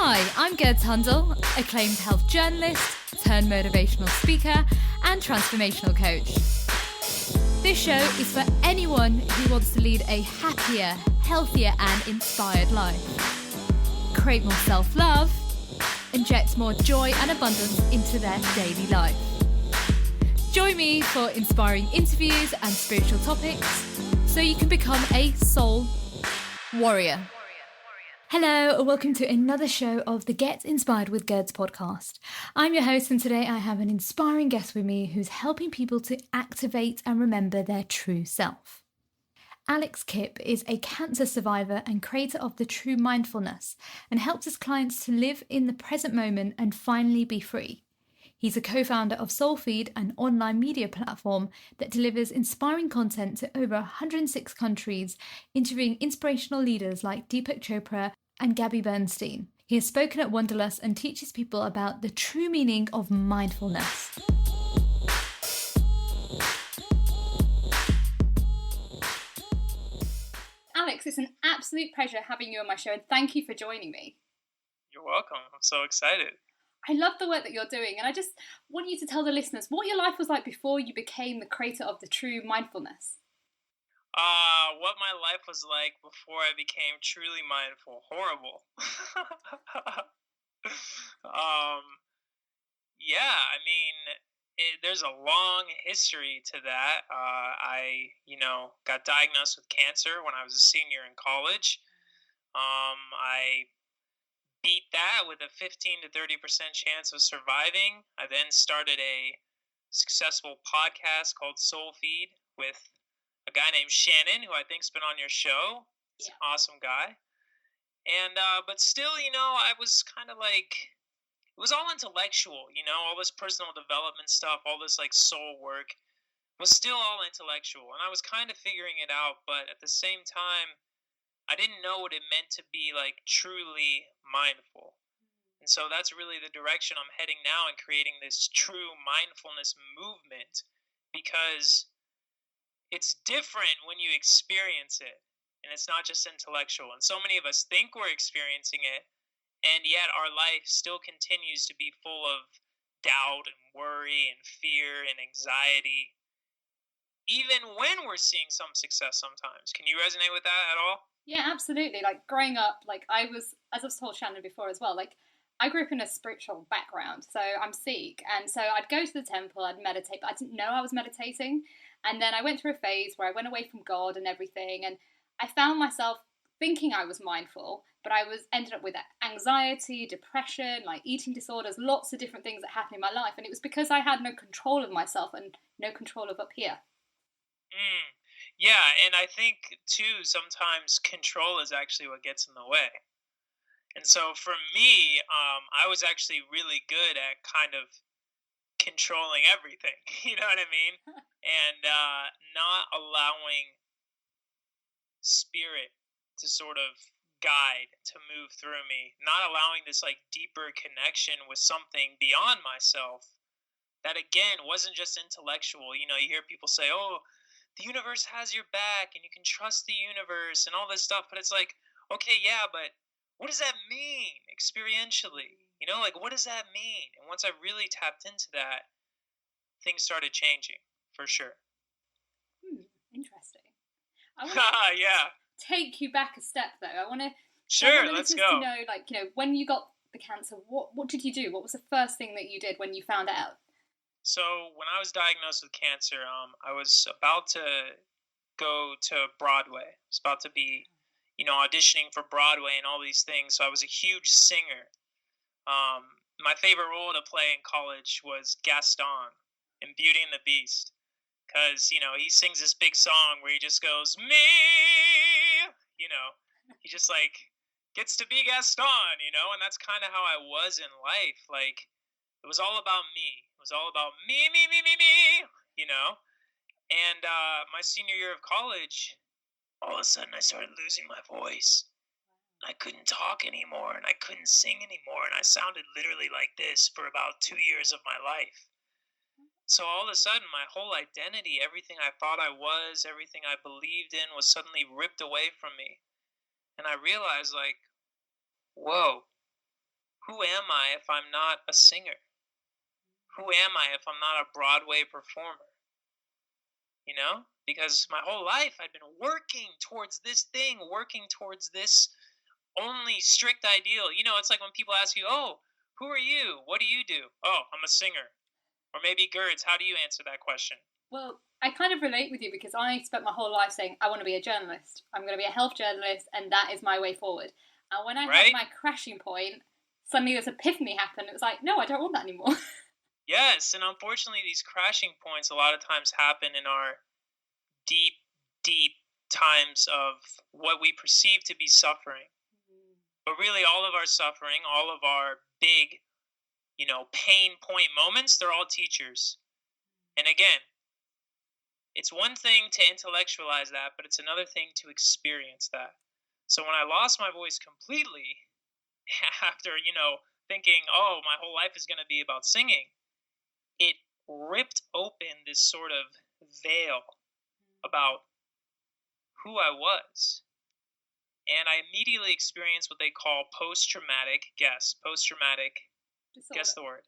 Hi, I'm Gerd Tundle, acclaimed health journalist, turned motivational speaker, and transformational coach. This show is for anyone who wants to lead a happier, healthier, and inspired life. Create more self-love, inject more joy and abundance into their daily life. Join me for inspiring interviews and spiritual topics so you can become a soul warrior. Hello, and welcome to another show of the Get Inspired with Gerds podcast. I'm your host, and today I have an inspiring guest with me who's helping people to activate and remember their true self. Alex Kipp is a cancer survivor and creator of the True Mindfulness and helps his clients to live in the present moment and finally be free. He's a co-founder of Soulfeed, an online media platform that delivers inspiring content to over 106 countries, interviewing inspirational leaders like Deepak Chopra and Gabby Bernstein. He has spoken at Wanderlust and teaches people about the true meaning of mindfulness. Alex, it's an absolute pleasure having you on my show, and thank you for joining me. You're welcome. I'm so excited. I love the work that you're doing, and I just want you to tell the listeners what your life was like before you became the creator of the True Mindfulness. What my life was like before I became truly mindful. Horrible. There's a long history to that. I got diagnosed with cancer when I was a senior in college. I beat that with a 15 to 30% chance of surviving. I then started a successful podcast called Soulfeed with a guy named Shannon, who I think's been on your show. He's an awesome guy. And but still, I was kind of like, it was all intellectual, all this personal development stuff, all this like soul work was still all intellectual, and I was kind of figuring it out, but at the same time I didn't know what it meant to be like truly mindful. And so that's really the direction I'm heading now in creating this true mindfulness movement, because it's different when you experience it and it's not just intellectual. And so many of us think we're experiencing it, and yet our life still continues to be full of doubt and worry and fear and anxiety, even when we're seeing some success sometimes. Can you resonate with that at all? Yeah, absolutely. Like growing up, like I was, as I've told Shannon before as well, like I grew up in a spiritual background. So I'm Sikh. And so I'd go to the temple, I'd meditate, but I didn't know I was meditating. And then I went through a phase where I went away from God and everything. And I found myself thinking I was mindful, but I ended up with anxiety, depression, like eating disorders, lots of different things that happened in my life. And it was because I had no control of myself and no control of up here. Yeah, and I think, too, sometimes control is actually what gets in the way. And so for me, I was actually really good at kind of controlling everything, you know what I mean? And not allowing spirit to sort of guide, to move through me, not allowing this like deeper connection with something beyond myself that, again, wasn't just intellectual. You hear people say, oh, the universe has your back and you can trust the universe and all this stuff, but it's like, okay, yeah, but what does that mean experientially? Like, what does that mean? And once I really tapped into that, things started changing, for sure. Interesting. I want to yeah. take you back a step, though. I want to let's go. To know, like, when you got the cancer, what did you do? What was the first thing that you did when you found out? So when I was diagnosed with cancer, I was about to go to Broadway. I was about to be, auditioning for Broadway and all these things. So I was a huge singer. My favorite role to play in college was Gaston in Beauty and the Beast, because, he sings this big song where he just goes, me, he just like gets to be Gaston, and that's kind of how I was in life. Like, it was all about me. It was all about me, And my senior year of college, all of a sudden I started losing my voice. I couldn't talk anymore, and I couldn't sing anymore, and I sounded literally like this for about 2 years of my life. So all of a sudden, my whole identity, everything I thought I was, everything I believed in was suddenly ripped away from me. And I realized, like, whoa, who am I if I'm not a singer? Who am I if I'm not a Broadway performer? You know? Because my whole life I'd been working towards this thing, working towards this only strict ideal. You know, it's like when people ask you, oh, who are you? What do you do? Oh, I'm a singer. Or maybe Gerds, how do you answer that question? Well, I kind of relate with you because I spent my whole life saying, I want to be a journalist. I'm going to be a health journalist, and that is my way forward. And when I had my crashing point, suddenly this epiphany happened. It was like, no, I don't want that anymore. Yes, and unfortunately, these crashing points a lot of times happen in our deep, deep times of what we perceive to be suffering. But really, all of our suffering, all of our big, pain point moments, they're all teachers. And again, it's one thing to intellectualize that, but it's another thing to experience that. So when I lost my voice completely, after, thinking, oh, my whole life is going to be about singing, it ripped open this sort of veil about who I was. And I immediately experienced what they call post-traumatic, guess the word.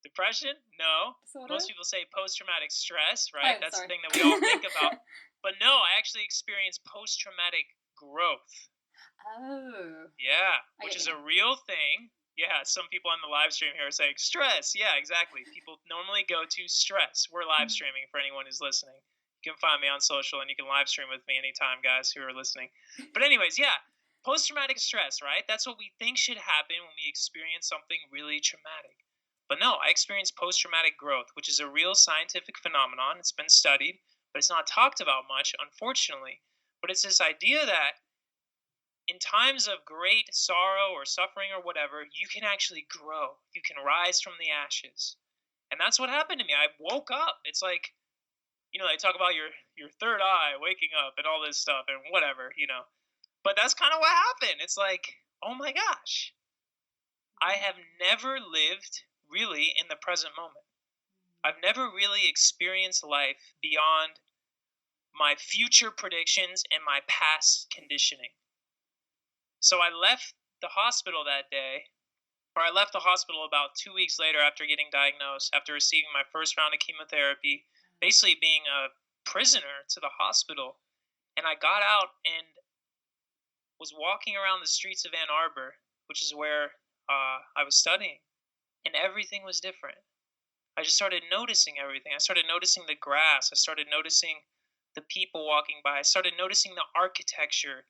Depression? No. Disorder? Most people say post-traumatic stress, right? That's sorry. the thing that we all think about. But no, I actually experienced post-traumatic growth. Oh. Yeah, which is a real thing. Yeah, some people on the live stream here are saying stress. Yeah, exactly. People normally go to stress. We're live streaming for anyone who's listening. You can find me on social and you can live stream with me anytime, guys who are listening. But anyways, yeah, post-traumatic stress, right? That's what we think should happen when we experience something really traumatic. But no, I experienced post-traumatic growth, which is a real scientific phenomenon. It's been studied, but it's not talked about much, unfortunately. But it's this idea that in times of great sorrow or suffering or whatever, you can actually grow. You can rise from the ashes. And that's what happened to me. I woke up. It's like, they talk about your third eye waking up and all this stuff and whatever, But that's kind of what happened. It's like, oh my gosh. I have never lived really in the present moment. I've never really experienced life beyond my future predictions and my past conditioning. So I left the hospital that day, or I left the hospital about 2 weeks later after getting diagnosed, after receiving my first round of chemotherapy, basically being a prisoner to the hospital. And I got out and was walking around the streets of Ann Arbor, which is where I was studying, and everything was different. I just started noticing everything. I started noticing the grass. I started noticing the people walking by. I started noticing the architecture,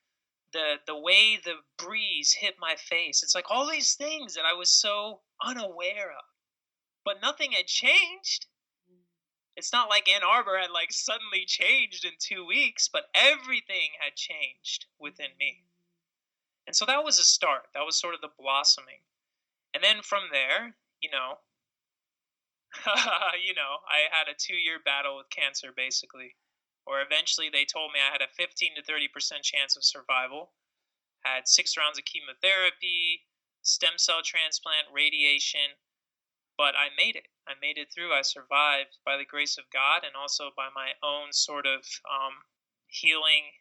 the way the breeze hit my face. It's like all these things that I was so unaware of. But nothing had changed. It's not like Ann Arbor had suddenly changed in 2 weeks, but everything had changed within me. And so that was a start. That was sort of the blossoming. And then from there, I had a 2-year battle with cancer, basically. Or eventually they told me I had a 15 to 30% chance of survival. Had 6 rounds of chemotherapy, stem cell transplant, radiation. But I made it. I made it through. I survived by the grace of God and also by my own sort of healing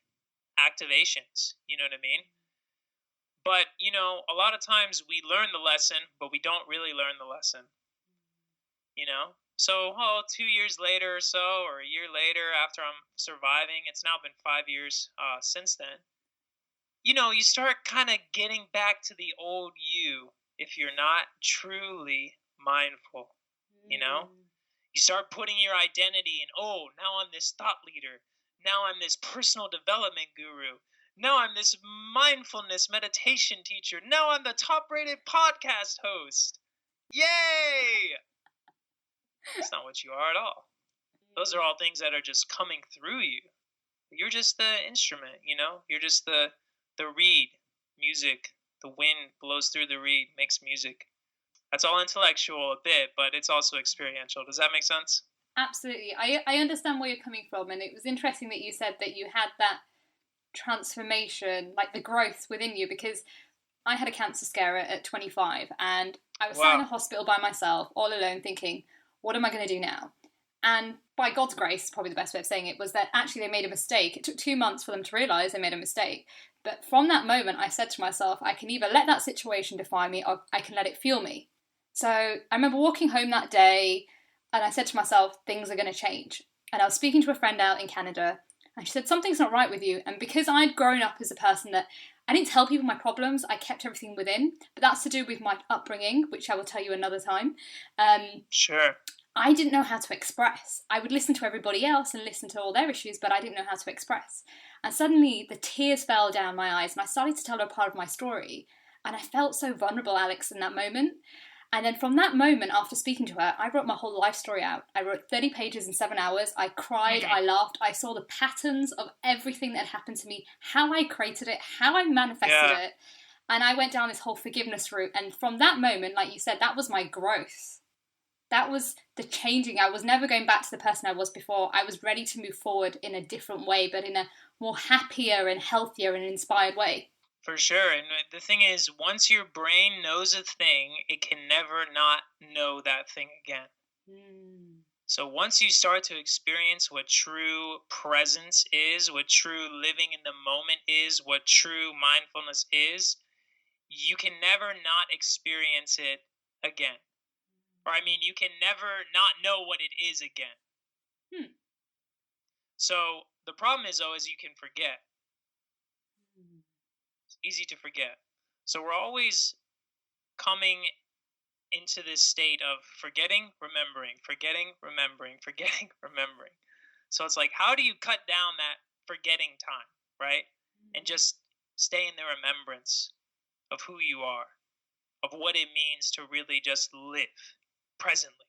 activations. You know what I mean? But, a lot of times we learn the lesson, but we don't really learn the lesson. So, 2 years later or so, or a year later after I'm surviving, it's now been 5 years since then, you start kind of getting back to the old you if you're not truly mindful, You start putting your identity in, now I'm this thought leader. Now I'm this personal development guru. Now I'm this mindfulness meditation teacher. Now I'm the top-rated podcast host. Yay! That's not what you are at all. Those are all things that are just coming through you. You're just the instrument, You're just the reed, music. The wind blows through the reed, makes music. That's all intellectual a bit, but it's also experiential. Does that make sense? Absolutely. I understand where you're coming from, and it was interesting that you said that you had that transformation, the growth within you, because I had a cancer scare at 25, and I was sat in a hospital by myself, all alone, thinking, what am I going to do now? And by God's grace, probably the best way of saying it, was that actually they made a mistake. It took 2 months for them to realise they made a mistake. But from that moment, I said to myself, I can either let that situation define me or I can let it fuel me. So I remember walking home that day and I said to myself, things are going to change. And I was speaking to a friend out in Canada and she said, something's not right with you. And because I'd grown up as a person that I didn't tell people my problems, I kept everything within. But that's to do with my upbringing, which I will tell you another time. Sure. I didn't know how to express. I would listen to everybody else and listen to all their issues, but I didn't know how to express. And suddenly the tears fell down my eyes and I started to tell her a part of my story. And I felt so vulnerable, Alex, in that moment. And then from that moment, after speaking to her, I wrote my whole life story out. I wrote 30 pages in 7 hours. I cried, I laughed, I saw the patterns of everything that had happened to me, how I created it, how I manifested it. And I went down this whole forgiveness route. And from that moment, like you said, that was my growth. That was the changing. I was never going back to the person I was before. I was ready to move forward in a different way, but in a more happier and healthier and inspired way. For sure. And the thing is, once your brain knows a thing, it can never not know that thing again. So once you start to experience what true presence is, what true living in the moment is, what true mindfulness is, you can never not experience it again. Or, I mean, you can never not know what it is again. So the problem is, though, is you can forget. It's easy to forget. So we're always coming into this state of forgetting, remembering, forgetting, remembering, forgetting, remembering. So it's like, how do you cut down that forgetting time, right? And just stay in the remembrance of who you are, of what it means to really just live presently.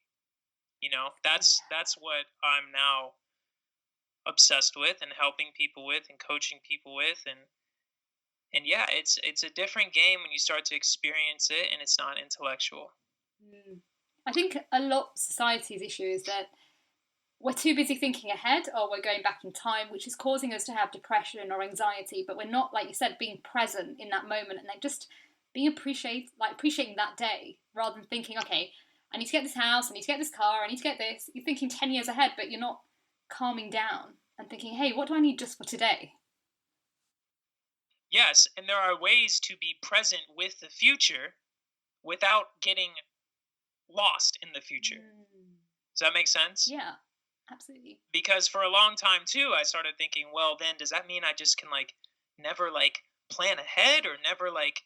You know, that's what I'm now obsessed with and helping people with and coaching people with, and yeah, it's a different game when you start to experience it and it's not intellectual. I think a lot of society's issue is that we're too busy thinking ahead or we're going back in time, which is causing us to have depression or anxiety, but we're not, like you said, being present in that moment and like just being appreciating that day rather than thinking, okay, I need to get this house, I need to get this car, I need to get this. You're thinking 10 years ahead, but you're not calming down and thinking, hey, what do I need just for today? Yes, and there are ways to be present with the future without getting lost in the future. Does that make sense? Yeah, absolutely. Because for a long time, too, I started thinking, well, then does that mean I just can, like, never, like, plan ahead or never, like,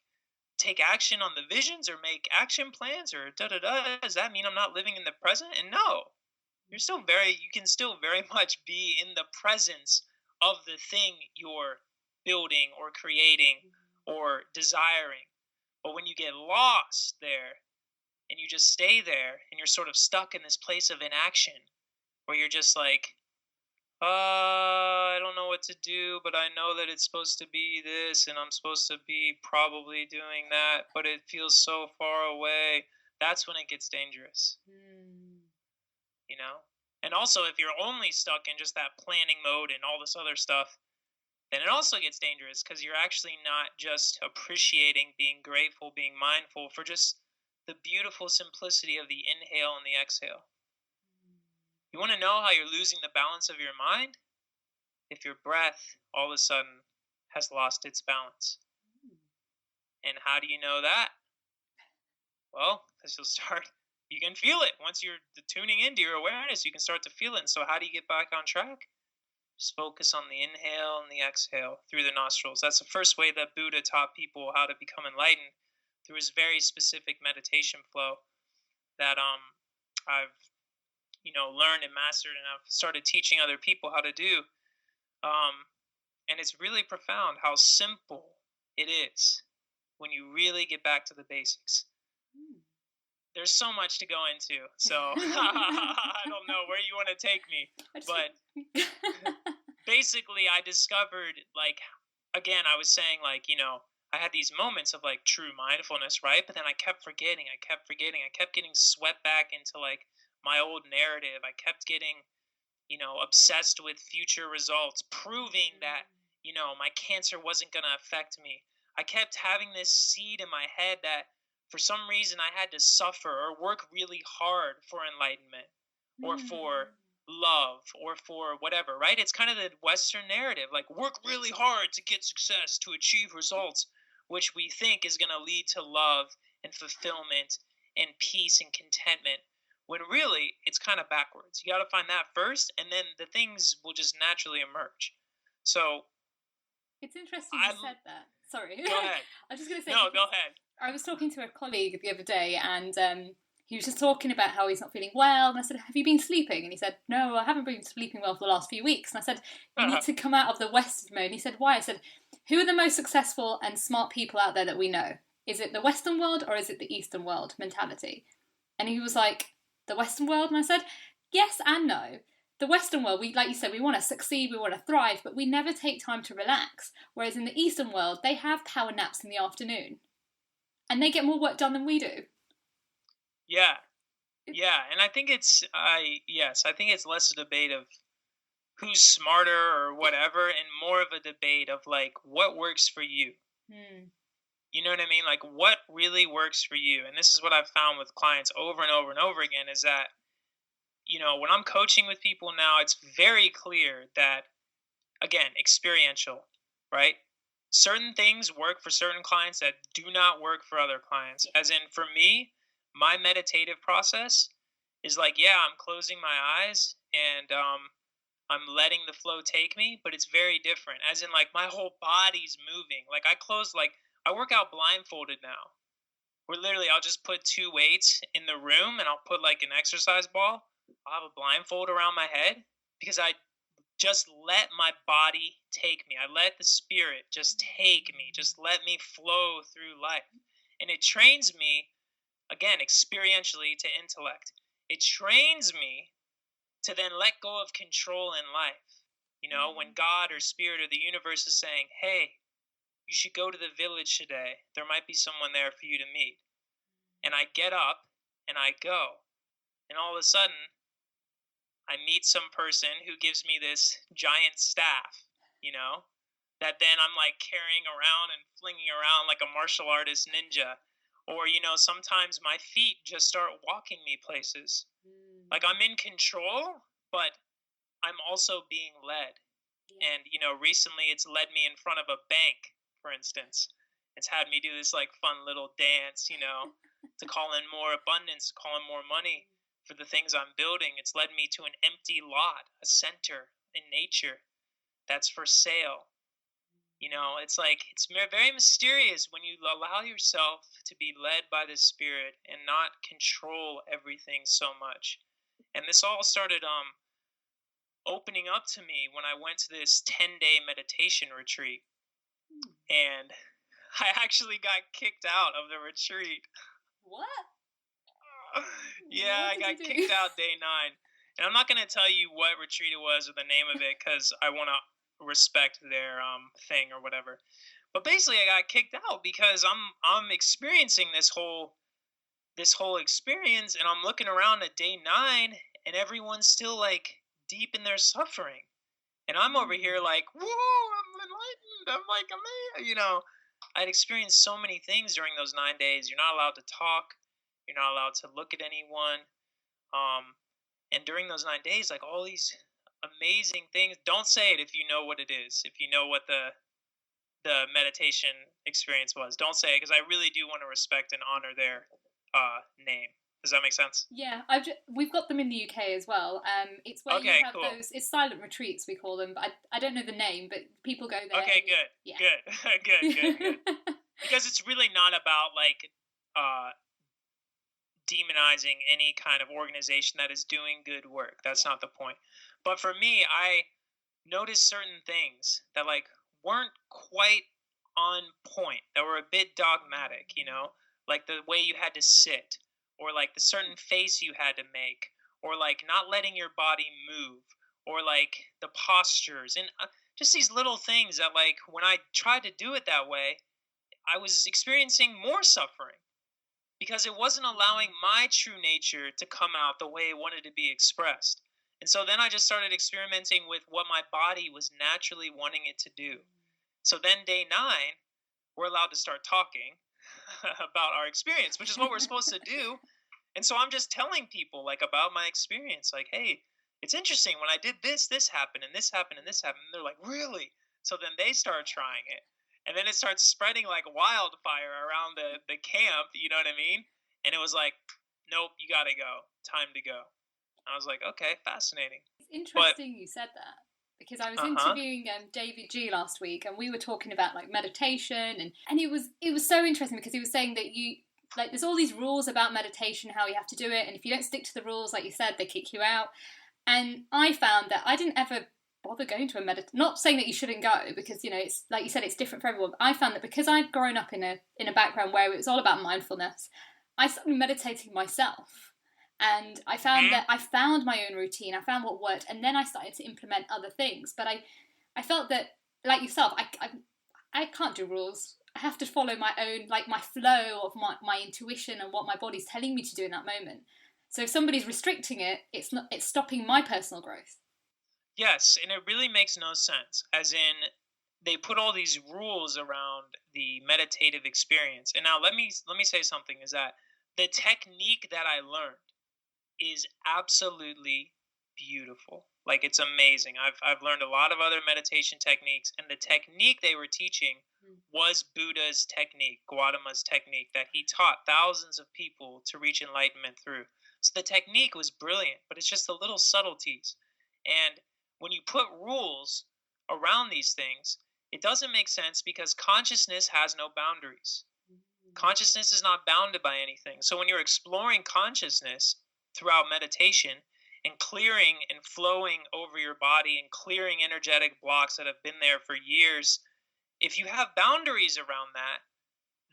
take action on the visions or make action plans or da-da-da? Does that mean I'm not living in the present? And no. You can still very much be in the presence of the thing you're building or creating or desiring. But when you get lost there and you just stay there and you're sort of stuck in this place of inaction where you're just like, I don't know what to do, but I know that it's supposed to be this and I'm supposed to be probably doing that, but it feels so far away. That's when it gets dangerous. You know? And also, if you're only stuck in just that planning mode and all this other stuff, then it also gets dangerous because you're actually not just appreciating, being grateful, being mindful for just the beautiful simplicity of the inhale and the exhale. You want to know how you're losing the balance of your mind? If your breath all of a sudden has lost its balance. And how do you know that? Well, because you can feel it. Once you're tuning into your awareness, you can start to feel it. And so how do you get back on track? Just focus on the inhale and the exhale through the nostrils. That's the first way that Buddha taught people how to become enlightened, through his very specific meditation flow that I've learned and mastered, and I've started teaching other people how to do. And it's really profound how simple it is when you really get back to the basics. There's so much to go into, so I don't know where you want to take me, but basically I discovered, like, again, I was saying, like, I had these moments of, like, true mindfulness, right? But then I kept forgetting. I kept getting swept back into, like, my old narrative. I kept getting, obsessed with future results, proving that, my cancer wasn't going to affect me. I kept having this seed in my head that for some reason I had to suffer or work really hard for enlightenment or for love or for whatever, right? It's kind of the Western narrative, like work really hard to get success, to achieve results, which we think is going to lead to love and fulfillment and peace and contentment, when really it's kind of backwards. You got to find that first, and then the things will just naturally emerge. So it's interesting you said that. Sorry. Go ahead. I was just going to say. No, go ahead. I was talking to a colleague the other day, and he was just talking about how he's not feeling well. And I said, "Have you been sleeping?" And he said, "No, I haven't been sleeping well for the last few weeks." And I said, "You need to come out of the Western mode." And he said, "Why?" I said, "Who are the most successful and smart people out there that we know? Is it the Western world or is it the Eastern world mentality?" And he was like, "The Western world?" And I said, "Yes and no. The Western world, we, like you said, we want to succeed, we want to thrive, but we never take time to relax. Whereas in the Eastern world, they have power naps in the afternoon. And they get more work done than we do." Yeah. Yeah. And I think I think it's less a debate of who's smarter or whatever, and more of a debate of like, what works for you? You know what I mean? Like, what really works for you? And this is what I've found with clients over and over and over again, is that, you know, when I'm coaching with people now, it's very clear that, again, experiential, right? Certain things work for certain clients that do not work for other clients. As in, for me, my meditative process is like, yeah, I'm closing my eyes and I'm letting the flow take me, but it's very different. As in, like, my whole body's moving. Like, I work out blindfolded now. Where literally I'll just put 2 weights in the room and I'll put like an exercise ball. I'll have a blindfold around my head because I just let my body take me. I let the spirit just take me. Just let me flow through life. And it trains me, again, experientially to intellect. It trains me to then let go of control in life. You know, when God or spirit or the universe is saying, hey, you should go to the village today. There might be someone there for you to meet. And I get up and I go. And all of a sudden, I meet some person who gives me this giant staff, you know, that then I'm like carrying around and flinging around like a martial artist ninja. Or, you know, sometimes my feet just start walking me places. Like I'm in control, but I'm also being led. And, you know, recently it's led me in front of a bank, for instance. It's had me do this like fun little dance, you know, to call in more abundance, call in more money for the things I'm building. It's led me to an empty lot, a center in nature that's for sale. You know, it's like, it's very mysterious when you allow yourself to be led by the spirit and not control everything so much. And this all started opening up to me when I went to this 10-day meditation retreat. And I actually got kicked out of the retreat. What? Yeah, I got kicked out day 9. And I'm not going to tell you what retreat it was or the name of it because I want to respect their thing or whatever. But basically I got kicked out because I'm experiencing this whole experience, and I'm looking around at day 9 and everyone's still like deep in their suffering. And I'm over here like, whoa, I'm enlightened. I'm like, amazing. You know, I'd experienced so many things during those 9 days. You're not allowed to talk. You're not allowed to look at anyone. And during those 9 days, like all these amazing things. Don't say it if you know what it is. If you know what the meditation experience was, don't say it because I really do want to respect and honor their name. Does that make sense? Yeah, we've got them in the UK as well. It's where you have those. It's silent retreats we call them, but I don't know the name. But people go there. Okay, good. Yeah. Good. Because it's really not about like demonizing any kind of organization that is doing good work. That's not the point. But for me, I noticed certain things that like weren't quite on point, that were a bit dogmatic, you know, like the way you had to sit, or like the certain face you had to make, or like not letting your body move, or like the postures, and just these little things that like when I tried to do it that way, I was experiencing more suffering because it wasn't allowing my true nature to come out the way it wanted to be expressed. And so then I just started experimenting with what my body was naturally wanting it to do. So then day 9, we're allowed to start talking about our experience, which is what we're supposed to do. And so I'm just telling people like about my experience, like, hey, it's interesting. When I did this, this happened, and this happened, and this happened. And they're like, really? So then they start trying it. And then it starts spreading like wildfire around the camp, you know what I mean? And it was like, nope, you got to go. Time to go. I was like, okay, fascinating. It's interesting you said that, because I was interviewing David G last week, and we were talking about like meditation, and it was so interesting because he was saying that there's all these rules about meditation, how you have to do it, and if you don't stick to the rules, like you said, they kick you out. And I found that I didn't ever bother going to a meditation. Not saying that you shouldn't go, because it's like you said, it's different for everyone. But I found that because I'd grown up in a background where it was all about mindfulness, I started meditating myself. And I found that I found my own routine, I found what worked, and then I started to implement other things. But I felt that, like yourself, I can't do rules. I have to follow my own, like my flow of my intuition and what my body's telling me to do in that moment. So if somebody's restricting it, it's stopping my personal growth. Yes, and it really makes no sense. As in, they put all these rules around the meditative experience. And now let me say something, is that the technique that I learned is absolutely beautiful. Like, it's amazing. I've learned a lot of other meditation techniques, and the technique they were teaching was Buddha's technique, Gautama's technique, that he taught thousands of people to reach enlightenment through. So the technique was brilliant, but it's just the little subtleties. And when you put rules around these things, it doesn't make sense, because consciousness has no boundaries. Consciousness is not bounded by anything. So when you're exploring consciousness throughout meditation and clearing and flowing over your body and clearing energetic blocks that have been there for years, if you have boundaries around that,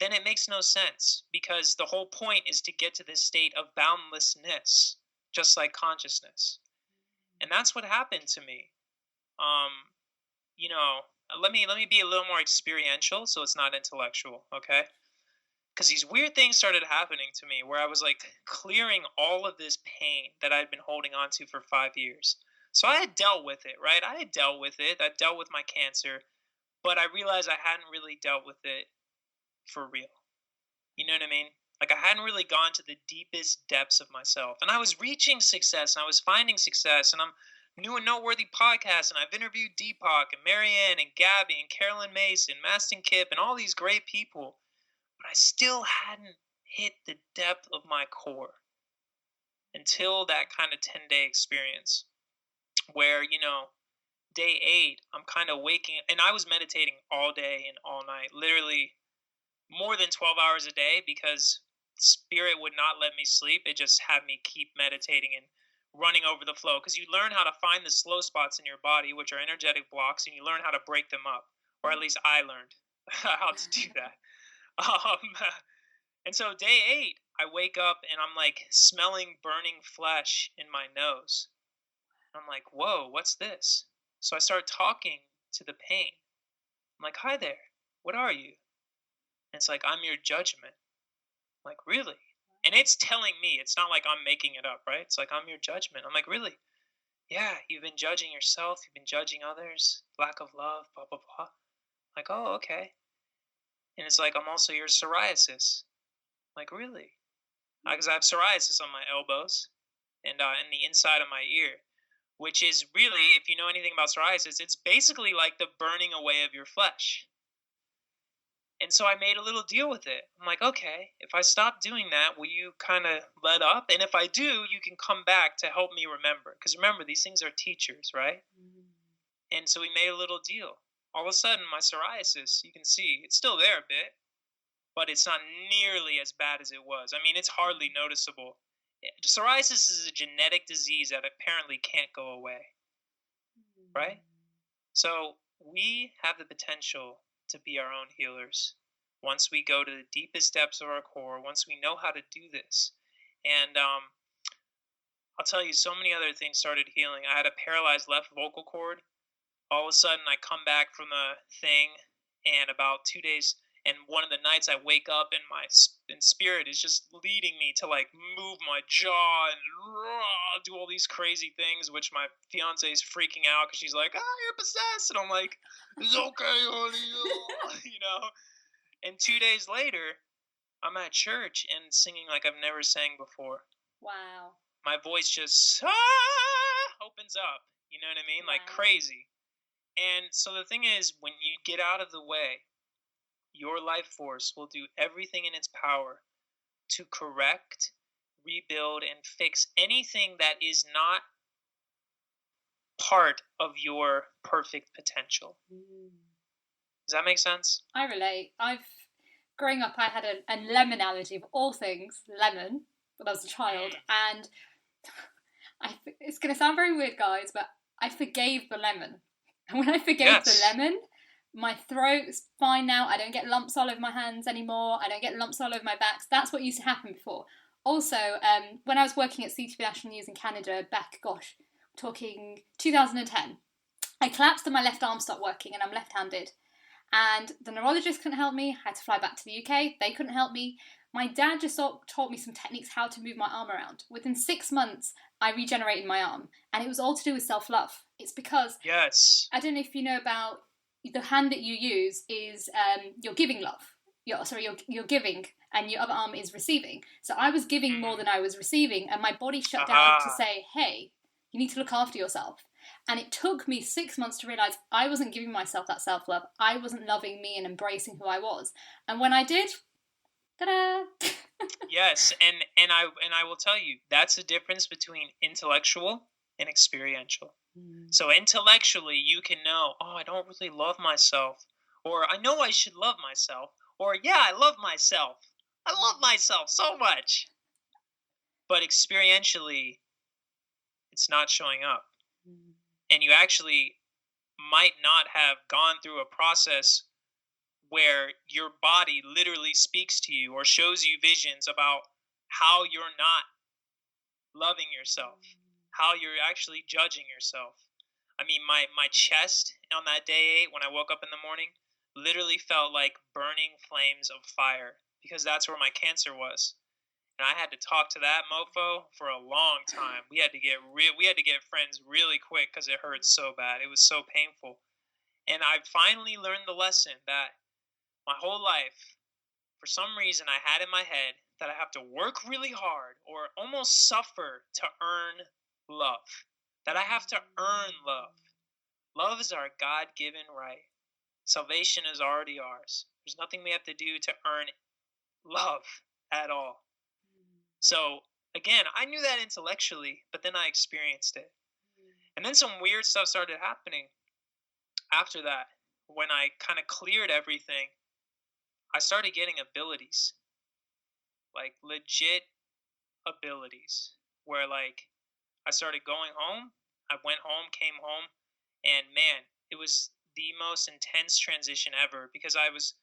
then it makes no sense, because the whole point is to get to this state of boundlessness, just like consciousness. And that's what happened to me. Let me be a little more experiential, so it's not intellectual, okay? Because these weird things started happening to me where I was like clearing all of this pain that I'd been holding on to for 5 years. So I had dealt with it, right? I dealt with my cancer, but I realized I hadn't really dealt with it for real. You know what I mean? Like, I hadn't really gone to the deepest depths of myself. And I was reaching success, and I was finding success, and I'm new and noteworthy podcasts, and I've interviewed Deepak and Marianne and Gabby and Carolyn Mason, Maston Kipp, and all these great people. But I still hadn't hit the depth of my core until that kind of 10-day experience where, day 8, I'm kind of waking, and I was meditating all day and all night, literally more than 12 hours a day, because spirit would not let me sleep. It just had me keep meditating and running over the flow, because you learn how to find the slow spots in your body, which are energetic blocks, and you learn how to break them up, or at least I learned how to do that. And so day 8, I wake up and I'm like smelling burning flesh in my nose. And I'm like, whoa, what's this? So I start talking to the pain. I'm like, hi there, what are you? And it's like, I'm your judgment. I'm like, really? And it's telling me, it's not like I'm making it up, right? It's like, I'm your judgment. I'm like, really? Yeah, you've been judging yourself, you've been judging others, lack of love, blah, blah, blah. I'm like, oh, okay. And it's like, I'm also your psoriasis. I'm like, really? Because I have psoriasis on my elbows and in the inside of my ear, which is really, if you know anything about psoriasis, it's basically like the burning away of your flesh. And so I made a little deal with it. I'm like, okay, if I stop doing that, will you kind of let up? And if I do, you can come back to help me remember. Because remember, these things are teachers, right? Mm-hmm. And so we made a little deal. All of a sudden, my psoriasis, you can see, it's still there a bit, but it's not nearly as bad as it was. I mean, it's hardly noticeable. Psoriasis is a genetic disease that apparently can't go away, right? So we have the potential to be our own healers once we go to the deepest depths of our core, once we know how to do this. And I'll tell you, so many other things started healing. I had a paralyzed left vocal cord. All of a sudden, I come back from the thing, and about 2 days, and one of the nights I wake up and my spirit is just leading me to like move my jaw and do all these crazy things, which my fiance is freaking out because she's like, you're possessed. And I'm like, it's okay, honey, And 2 days later, I'm at church and singing like I've never sang before. Wow. My voice just opens up. You know what I mean? Like Wow. crazy. And so the thing is, when you get out of the way, your life force will do everything in its power to correct, rebuild, and fix anything that is not part of your perfect potential. Does that make sense? I relate. Growing up, I had a lemon allergy, of all things, lemon, when I was a child. And it's going to sound very weird, guys, but I forgave the lemon. And when I forgave the lemon, my throat's fine now. I don't get lumps all over my hands anymore. I don't get lumps all over my back. That's what used to happen before. Also, when I was working at CTV National News in Canada back, talking 2010, I collapsed and my left arm stopped working, and I'm left-handed. And the neurologist couldn't help me. I had to fly back to the UK. They couldn't help me. My dad just taught me some techniques how to move my arm around. Within 6 months, I regenerated my arm. And it was all to do with self-love. It's because, I don't know if you know about the hand that you use is you're giving love. You're giving, and your other arm is receiving. So I was giving more than I was receiving, and my body shut down to say, hey, you need to look after yourself. And it took me 6 months to realise I wasn't giving myself that self-love. I wasn't loving me and embracing who I was. And when I did, ta-da! Yes, and I will tell you, that's the difference between intellectual and experiential. So intellectually, you can know, I don't really love myself. Or I know I should love myself. Or, yeah, I love myself. I love myself so much. But experientially, it's not showing up. And you actually might not have gone through a process where your body literally speaks to you or shows you visions about how you're not loving yourself, how you're actually judging yourself. I mean, my chest on that day 8 when I woke up in the morning literally felt like burning flames of fire, because that's where my cancer was. And I had to talk to that mofo for a long time. We had to get friends really quick because it hurt so bad. It was so painful. And I finally learned the lesson that my whole life, for some reason, I had in my head that I have to work really hard or almost suffer to earn love. That I have to earn love. Love is our God-given right. Salvation is already ours. There's nothing we have to do to earn love at all. So, again, I knew that intellectually, but then I experienced it. And then some weird stuff started happening after that. When I kind of cleared everything, I started getting abilities. Like, legit abilities. Where, like, I started going home. I went home, came home, and man, it was the most intense transition ever, because I was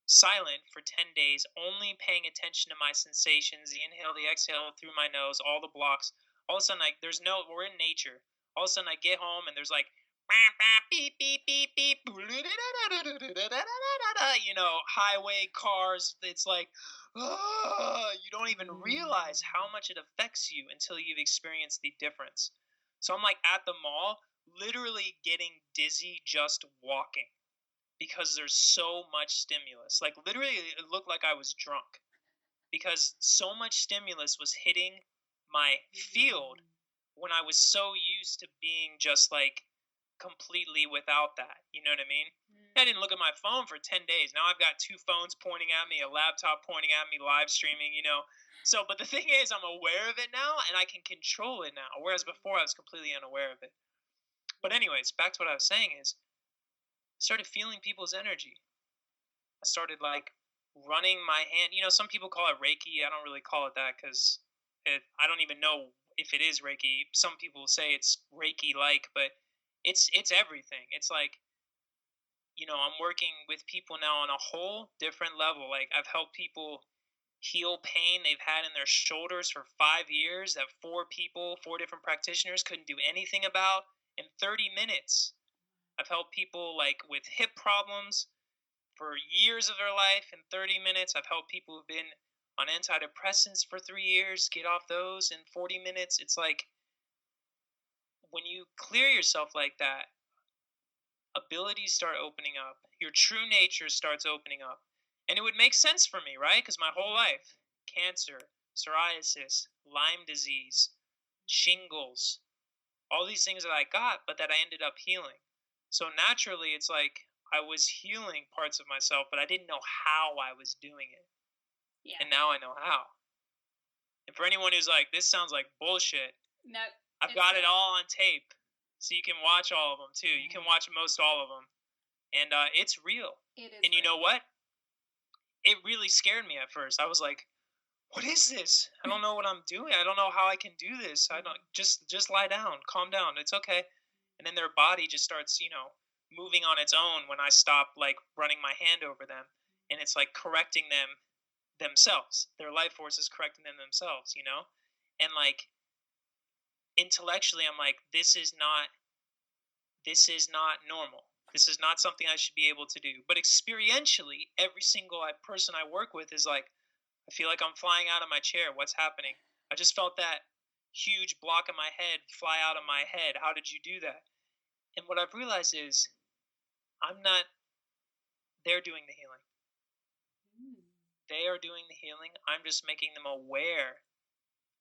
silent for 10 days, only paying attention to my sensations, the inhale, the exhale through my nose, all the blocks. All of a sudden, like, we're in nature. All of a sudden, I get home and there's like, beep, beep, beep, beep, you know, highway cars. It's like, you don't even realize how much it affects you until you've experienced the difference. So I'm like at the mall, literally getting dizzy just walking, because there's so much stimulus. Like, literally, it looked like I was drunk, because so much stimulus was hitting my field when I was so used to being just, like, completely without that. You know what I mean? I didn't look at my phone for 10 days. Now I've got 2 phones pointing at me, a laptop pointing at me, live streaming, you know. So, but the thing is, I'm aware of it now, and I can control it now, whereas before I was completely unaware of it. But anyways, back to what I was saying is, I started feeling people's energy. I started, like, running my hand. You know, some people call it Reiki. I don't really call it that, because I don't even know if it is Reiki. Some people say it's Reiki-like, but it's everything. It's like, you know, I'm working with people now on a whole different level. Like, I've helped people heal pain they've had in their shoulders for 5 years that 4 different practitioners couldn't do anything about in 30 minutes. I've helped people, like, with hip problems for years of their life in 30 minutes. I've helped people who've been on antidepressants for 3 years get off those in 40 minutes. It's like, when you clear yourself like that, abilities start opening up. Your true nature starts opening up. And it would make sense for me, right? Because my whole life, cancer, psoriasis, Lyme disease, shingles, all these things that I got, but that I ended up healing. So naturally, it's like I was healing parts of myself, but I didn't know how I was doing it. Yeah. And now I know how. And for anyone who's like, this sounds like bullshit, No. I've got it all on tape. So you can watch all of them too. You can watch most all of them. And it's real. It is. And you know what? It really scared me at first. I was like, what is this? I don't know what I'm doing. I don't know how I can do this. I don't just lie down, calm down. It's okay. And then their body just starts, moving on its own when I stop like running my hand over them, and it's like correcting them themselves. Their life force is correcting them themselves, And like intellectually I'm like, this is not normal. This is not something I should be able to do. But experientially, every single person I work with is like, I feel like I'm flying out of my chair. What's happening? I just felt that huge block in my head fly out of my head. How did you do that? And what I've realized is I'm not, they're doing the healing. They are doing the healing. I'm just making them aware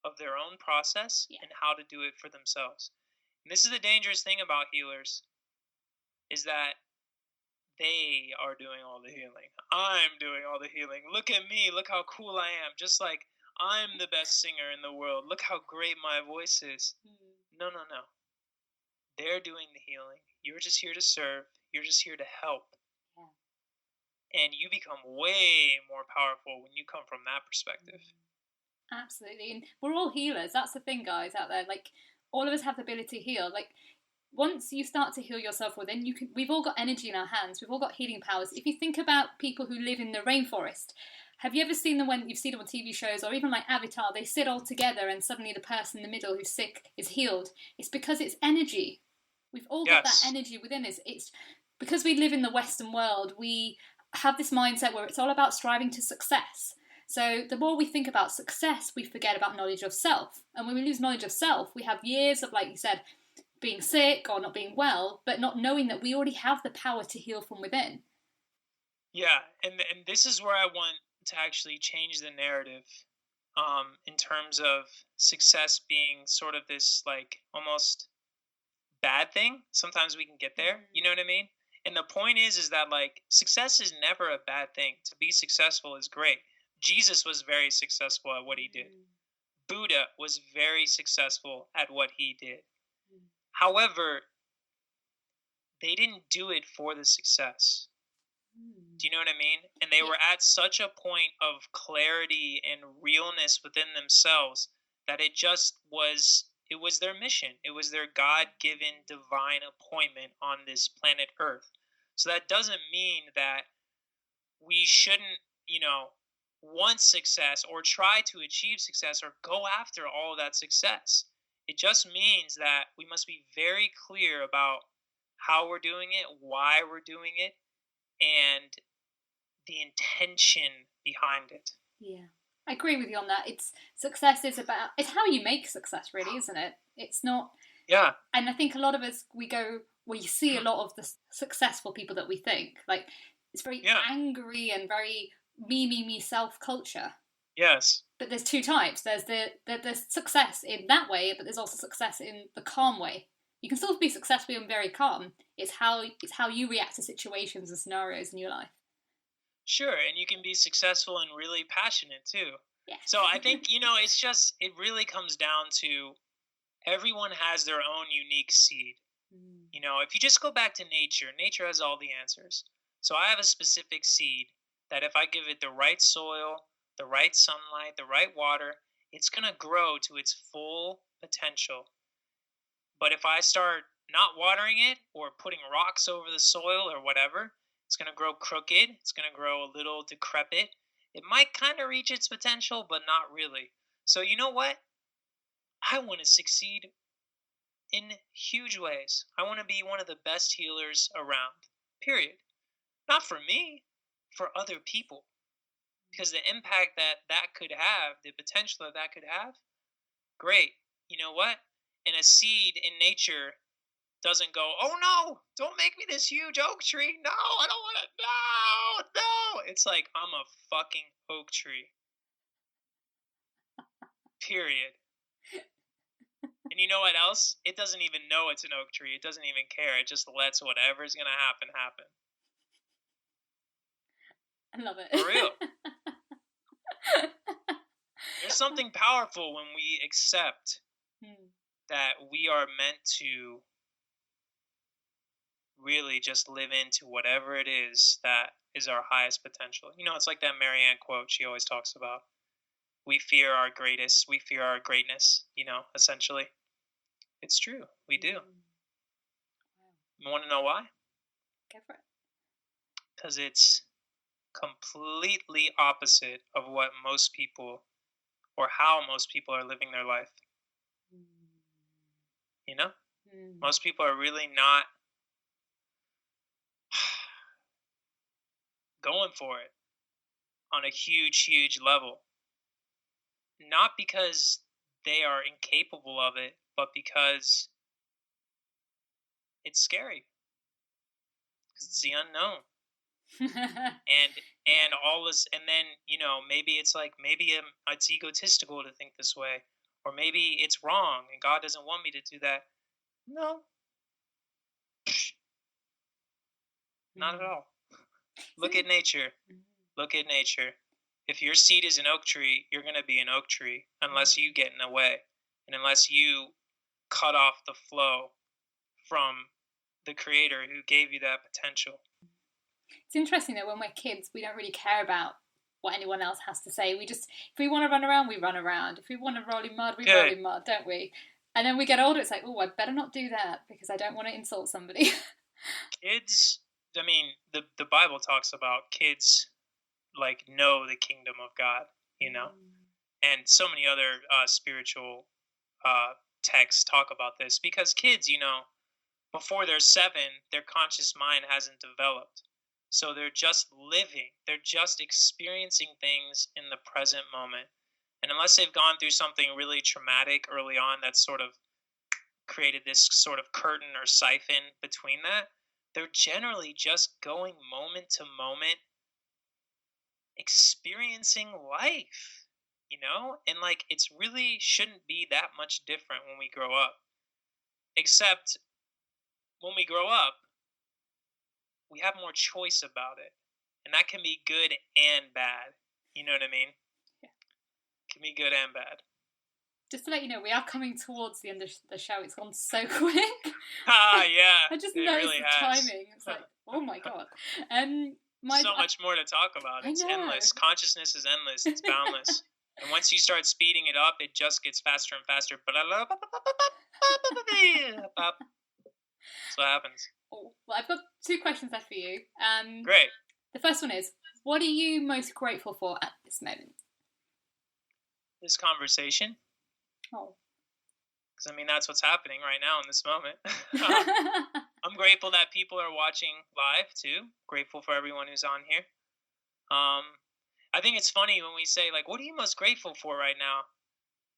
of their own process and how to do it for themselves. And this is the dangerous thing about healers, is that they are doing all the healing. I'm doing all the healing. Look at me. Look how cool I am. Just like I'm the best singer in the world. Look how great my voice is. No. They're doing the healing. You're just here to serve. You're just here to help. And you become way more powerful when you come from that perspective. Absolutely. And we're all healers. That's the thing, guys, out there. Like, all of us have the ability to heal. Like, once you start to heal yourself within, we've all got energy in our hands. We've all got healing powers. If you think about people who live in the rainforest, have you ever seen them when you've seen them on TV shows, or even like Avatar, they sit all together and suddenly the person in the middle who's sick is healed? It's because it's energy. We've all got that energy within us. It's because we live in the Western world, we have this mindset where it's all about striving to success. So the more we think about success, we forget about knowledge of self. And when we lose knowledge of self, we have years of, like you said, being sick or not being well, but not knowing that we already have the power to heal from within. Yeah, and this is where I want to actually change the narrative in terms of success being sort of this like almost bad thing. Sometimes we can get there, you know what I mean? And the point is that like success is never a bad thing. To be successful is great. Jesus was very successful at what he did. Buddha was very successful at what he did. However, they didn't do it for the success. Do you know what I mean? And they were at such a point of clarity and realness within themselves that it was their mission. It was their God-given divine appointment on this planet Earth. So that doesn't mean that we shouldn't, want success or try to achieve success or go after all of that success. It just means that we must be very clear about how we're doing it, why we're doing it, and the intention behind it. Yeah, I agree with you on that. It's how you make success, really, isn't it? It's not. Yeah. And I think a lot of us, we see a lot of the successful people that we think, like, it's very angry and very me, self culture. Yes. But there's two types. There's success in that way, but there's also success in the calm way. You can still be successful and very calm. It's how you react to situations and scenarios in your life. Sure, and you can be successful and really passionate too. Yeah. So I think, it really comes down to everyone has their own unique seed. If you just go back to nature has all the answers. So I have a specific seed that if I give it the right soil, the right sunlight, the right water, it's going to grow to its full potential. But if I start not watering it or putting rocks over the soil or whatever, it's going to grow crooked. It's going to grow a little decrepit. It might kind of reach its potential, but not really. So you know what? I want to succeed in huge ways. I want to be one of the best healers around, period. Not for me, for other people. Because the impact that could have, the potential that could have, great. You know what? And a seed in nature doesn't go, oh no, don't make me this huge oak tree. No, I don't want to. No. It's like, I'm a fucking oak tree. Period. And you know what else? It doesn't even know it's an oak tree. It doesn't even care. It just lets whatever's going to happen happen. I love it. For real. There's something powerful when we accept that we are meant to really just live into whatever it is that is our highest potential. You know, it's like that Marianne quote she always talks about. We fear our greatness. We fear our greatness, you know, essentially. It's true. We do. You want to know why? Go for it. Because it's completely opposite of what most people, or how most people are living their life. You know? Most people are really not going for it on a huge, huge level. Not because they are incapable of it, but because it's scary. Because it's the unknown. and all this, and then, you know, maybe it's like, maybe it's egotistical to think this way, or maybe it's wrong and God doesn't want me to do that. No. Not at all. Look at nature. Look at nature. If your seed is an oak tree, you're going to be an oak tree unless you get in the way and unless you cut off the flow from the Creator who gave you that potential. It's interesting that when we're kids, we don't really care about what anyone else has to say. We just, if we want to run around, we run around. If we want to roll in mud, we roll in mud, don't we? And then we get older, it's like, oh, I better not do that because I don't want to insult somebody. Kids, I mean, the Bible talks about kids like know the kingdom of God, you know, and so many other spiritual texts talk about this because kids, you know, before they're 7, their conscious mind hasn't developed. So they're just living, they're just experiencing things in the present moment. And unless they've gone through something really traumatic early on that sort of created this sort of curtain or siphon between that, they're generally just going moment to moment, experiencing life, you know? And like, it's really shouldn't be that much different when we grow up. Except when we grow up, we have more choice about it. And that can be good and bad. You know what I mean? Yeah. It can be good and bad. Just to let you know, we are coming towards the end of the show. It's gone so quick. Yeah. I just noticed really the timing. It's like, oh my God. So much more to talk about. It's endless. Consciousness is endless. It's boundless. And once you start speeding it up, it just gets faster and faster. That's what happens. Oh, well, I've got 2 questions left for you. Great. The first one is, what are you most grateful for at this moment? This conversation. Oh. Because, I mean, that's what's happening right now in this moment. I'm grateful that people are watching live, too. Grateful for everyone who's on here. I think it's funny when we say, like, what are you most grateful for right now?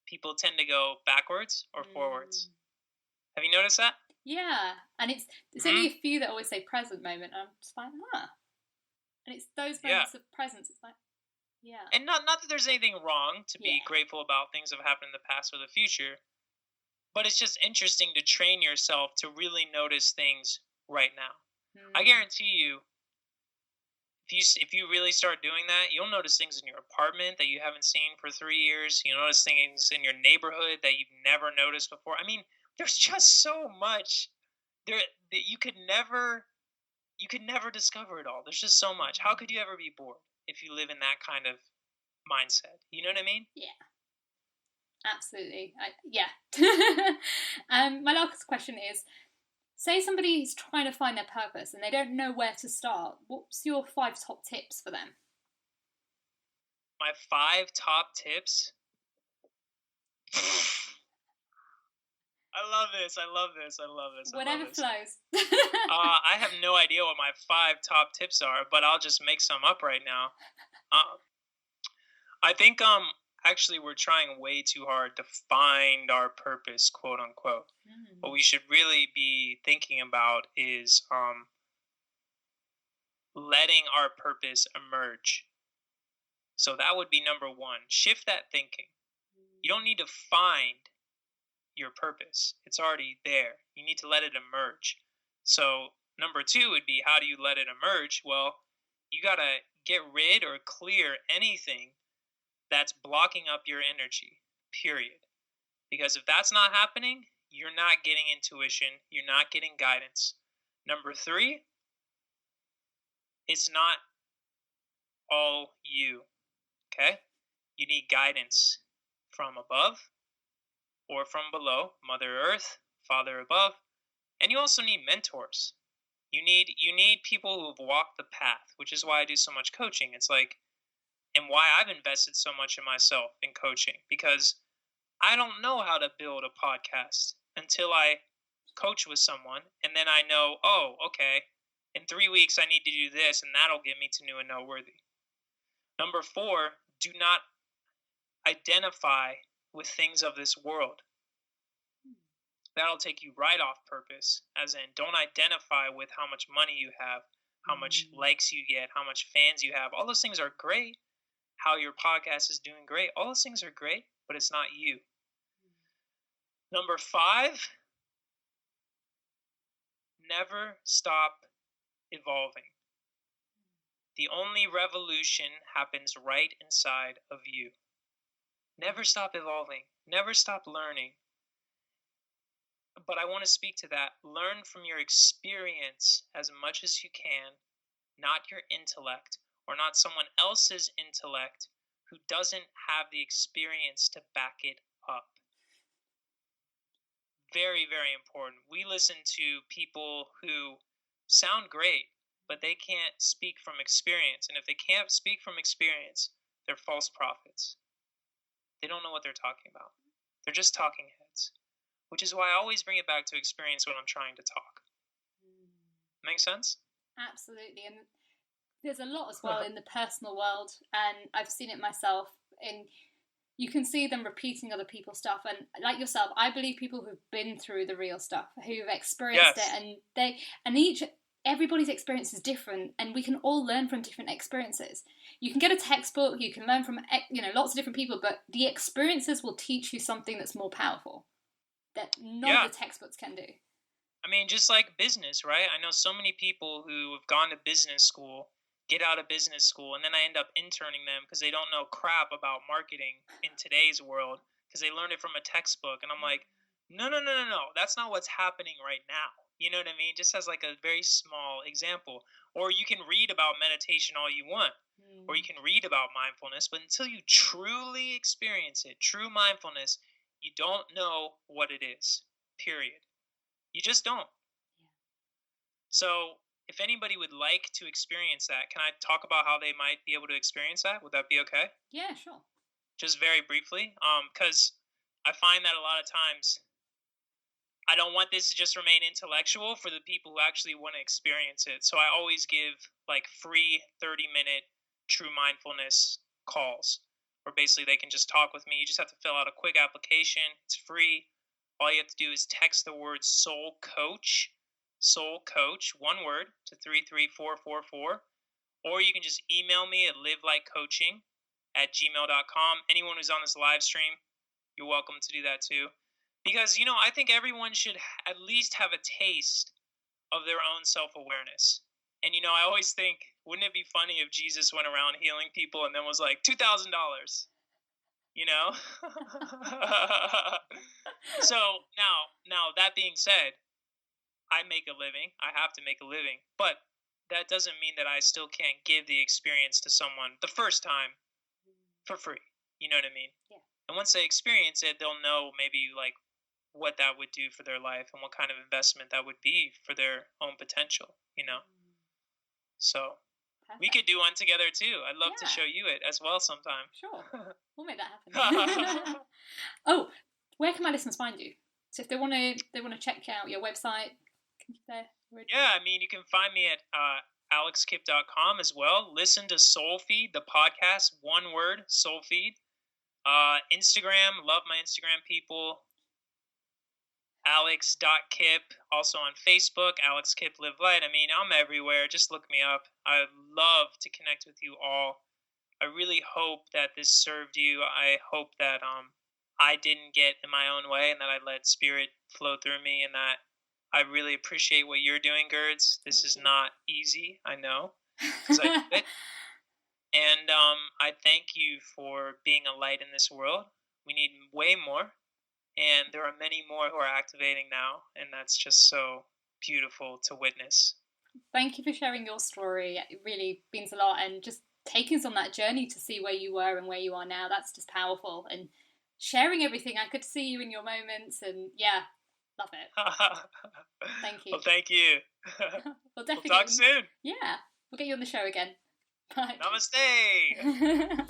People tend to go backwards or forwards. Have you noticed that? Yeah. And it's only a few that always say present moment. And I'm just like, And it's those moments of presence. It's like, yeah. And not that there's anything wrong to be grateful about things that have happened in the past or the future. But it's just interesting to train yourself to really notice things right now. I guarantee you, if you really start doing that, you'll notice things in your apartment that you haven't seen for 3 years. You'll notice things in your neighborhood that you've never noticed before. I mean, there's just so much there that you could never discover it all. There's just so much. How could you ever be bored if you live in that kind of mindset? You know what I mean? Yeah. Absolutely. My last question is, say somebody is trying to find their purpose and they don't know where to start. What's your 5 top tips for them? My 5 top tips? I love this. Whatever flows. I have no idea what my 5 top tips are, but I'll just make some up right now. I think actually we're trying way too hard to find our purpose, quote unquote. What we should really be thinking about is letting our purpose emerge. So that would be number 1. Shift that thinking. You don't need to find your purpose. It's already there. You need to let it emerge. So number 2 would be, how do you let it emerge? Well, you got to get rid or clear anything that's blocking up your energy, period. Because if that's not happening, you're not getting intuition, you're not getting guidance. Number 3, it's not all you, okay? You need guidance from above or from below, Mother Earth, Father above, and you also need mentors. You need people who have walked the path, which is why I do so much coaching. It's like, and why I've invested so much in myself in coaching, because I don't know how to build a podcast until I coach with someone, and then I know, oh, okay, in 3 weeks I need to do this, and that'll get me to new and noteworthy. Number 4, do not identify with things of this world. That'll take you right off purpose, as in, don't identify with how much money you have, how much likes you get, how much fans you have. All those things are great. How your podcast is doing great. All those things are great, but it's not you. Number 5, never stop evolving. The only revolution happens right inside of you. Never stop evolving. Never stop learning. But I want to speak to that. Learn from your experience as much as you can, not your intellect, or not someone else's intellect who doesn't have the experience to back it up. Very, very important. We listen to people who sound great, but they can't speak from experience. And if they can't speak from experience, they're false prophets. They don't know what they're talking about. They're just talking heads. Which is why I always bring it back to experience when I'm trying to talk. Make sense? Absolutely. And there's a lot as well in the personal world, and I've seen it myself. You can see them repeating other people's stuff, and like yourself, I believe people who've been through the real stuff, who've experienced it, and everybody's experience is different, and we can all learn from different experiences. You can get a textbook, you can learn from lots of different people, but the experiences will teach you something that's more powerful that none of the textbooks can do. I mean, just like business, right? I know so many people who have gone to business school, get out of business school, and then I end up interning them because they don't know crap about marketing in today's world because they learned it from a textbook. And I'm like, no. That's not what's happening right now. You know what I mean? Just as like a very small example. Or you can read about meditation all you want. Or you can read about mindfulness. But until you truly experience it, true mindfulness, you don't know what it is. Period. You just don't. Yeah. So if anybody would like to experience that, can I talk about how they might be able to experience that? Would that be okay? Yeah, sure. Just very briefly, because I find that a lot of times I don't want this to just remain intellectual for the people who actually want to experience it. So I always give like free 30-minute true mindfulness calls where basically they can just talk with me. You just have to fill out a quick application. It's free. All you have to do is text the word soul coach, one word, to 33444. Or you can just email me at livelikecoaching@gmail.com. Anyone who's on this live stream, you're welcome to do that too. Because, I think everyone should at least have a taste of their own self-awareness. And, I always think, wouldn't it be funny if Jesus went around healing people and then was like, $2,000? So, now, that being said, I make a living. I have to make a living. But that doesn't mean that I still can't give the experience to someone the first time for free. You know what I mean? Yeah. And once they experience it, they'll know maybe like what that would do for their life and what kind of investment that would be for their own potential, So perfect. We could do one together too. I'd love to show you it as well sometime. Sure. We'll make that happen. Oh, where can my listeners find you? So if they want to check out your website, yeah, I mean, you can find me at alexkipp.com as well. Listen to Soulfeed, the podcast, one word, Soulfeed. Instagram, love my Instagram people. Alex.Kipp, also on Facebook, Alex Kipp Live Light. I mean, I'm everywhere. Just look me up. I love to connect with you all. I really hope that this served you. I hope that I didn't get in my own way and that I let spirit flow through me, and that I really appreciate what you're doing, Gerds. This is not easy, I know, because I do it. And I thank you for being a light in this world. We need way more, and there are many more who are activating now, and that's just so beautiful to witness. Thank you for sharing your story. It really means a lot, and just taking us on that journey to see where you were and where you are now. That's just powerful, and sharing everything. I could see you in your moments, and yeah, love it. Thank you. Well, thank you. We'll definitely talk soon. Yeah, we'll get you on the show again. Bye. Namaste.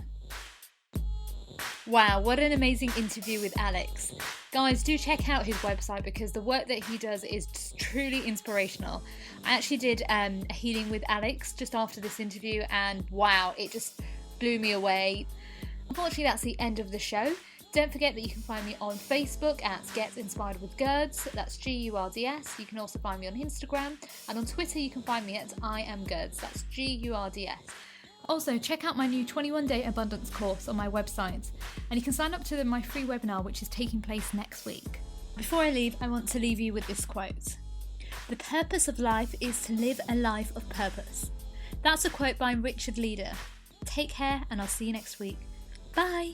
Wow, what an amazing interview with Alex. Guys, do check out his website because the work that he does is truly inspirational. I actually did a healing with Alex just after this interview, and wow, it just blew me away. Unfortunately, that's the end of the show. Don't forget that you can find me on Facebook at Get Inspired with Gerds, that's G-U-R-D-S. You can also find me on Instagram, and on Twitter you can find me at I am Gerds, that's G-U-R-D-S. Also, check out my new 21-day abundance course on my website, and you can sign up to my free webinar, which is taking place next week. Before I leave, I want to leave you with this quote. The purpose of life is to live a life of purpose. That's a quote by Richard Leader. Take care, and I'll see you next week. Bye!